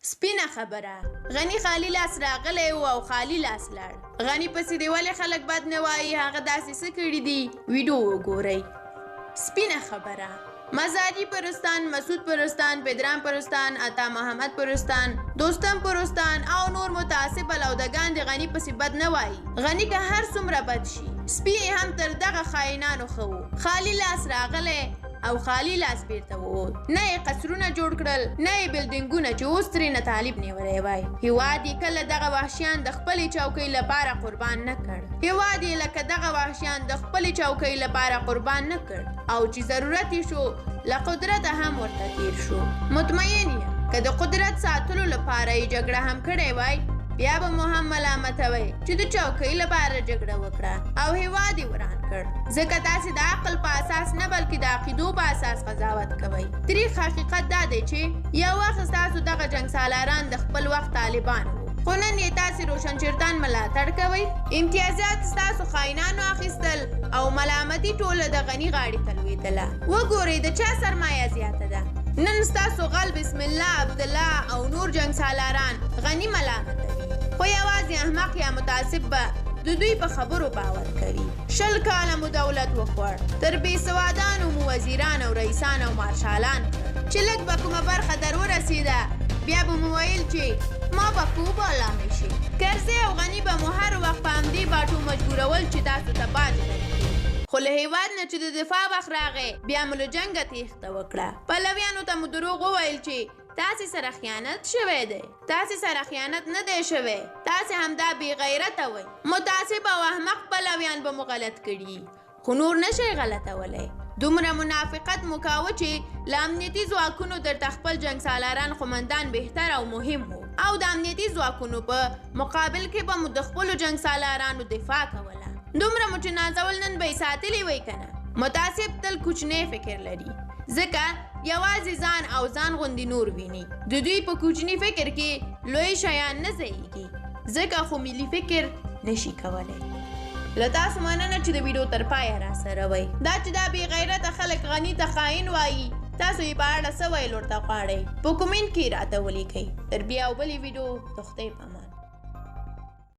سپینه خبره غني خالي لاس راغلی و او خالي لاس لاړ. غني پسې دی ولې خلک بد نه وایي هغه داسې څه کړي دي ویډیو وګورئ. سپینه خبره مزاجی پرستان، مسعود پرستان، پدرام پرستان، عطا محمد پرستان، دوستم پرستان او نور متعصب بلودگان د غني پسې بد نه وایي. غني که هر څومره بد شي سپی هم تر دغه خاینانو ښه و. خالي لاس راغلی او خالي لاس بیرته ووت. نه یې قصرونه جوړ کړل نه یې بلډینګونه چې اوس ترېنه طالب نیولی وای. هېواد یې کله دغه وحشیان د خپلې چوکۍ لپاره قربان نه کړ. هېواد یې لکه دغه وحشیان د خپلې چوکۍ لپاره قربان نه کړ او چې ضرورت یې شو له قدرته هم ورته تیر شو. مطمئن یم که د قدرت ساتلو لپاره یې جګړه هم کړې وای بیا به مو هم ملامتوئ چې د چوکۍ لپاره جګړه وکړه او هېواد یې وران کړ. ځکه تاسې د عقل په اساس نه بلکې د عقیدو په اساس قضاوت کوئ. تریخ حقیقت دا دی چې یو وخت ستاسو دغه جنګسالاران د خپل وخت طالبان وو خو نن یې تاسې روشنچیرتان ملاتړ کوئ. امتیازات ستاسو خاینانو اخیستل او ملامتي ټوله د غني غاړې ته لوېدله. وګورئ د چا سرمایه زیاته ده. نن ستاسو غل بسم الله عبدالله او نور جنګسالاران غني ملامتوي خو یوازې احمق یا متعصب به د دوی په خبرو باور کوي. 20 کاله مو دولت وخوړ تر بېسوادانو مو وزیران او رئیسان او مارشالان چې لږ به کومه برخه در ورسېده بیا به مو ویل چې ما به کوباله مې شي. کرزی او غني به مو هر وخت په همدې باټو مجبورول چې تاسو ته باج درکړي. خو له هېواد نه چې د دفاع وخت راغی بیا مو له جنګه تېښته وکړه. پلویانو ته مو دروغ وویل چې تاسې سره خیانت شوی دی. تاسې سره خیانت نه دی شوی. تاسې همدا بې غیرته وئ. متعصب او احمق پلویان به مو غلط کړي خو نور نشئ غلطولی. دومره منافقت مو کاوه چې له امنیتي ځواکونو درته خپل جنګسالاران قومندان بهتر او مهم وو او د امنیتي ځواکونو په مقابل کې به مو د خپلو جنګسالارانو دفاع کوله. دومره مو چې نازول نن به یې ساتلي وی که نه. متعصب تل کوچنی فکر لري ځکه یوازې ځان او ځان غوندې نور ویني. د دوی په کوچني فکر کې لوی شیان نه ځایږي ځکه خو ملي فکر نشي کولی. له تاسو مننه چې د ویډیو تر پایه راسره وئ. دا چې دا بې غیرته خلک غني ته خاین وایي تاسو یې په اړه څه ویل ورته غواړئ په کومنټ کې راته ولیکئ. تر بیا او بلې ویډیو د خدای په امان.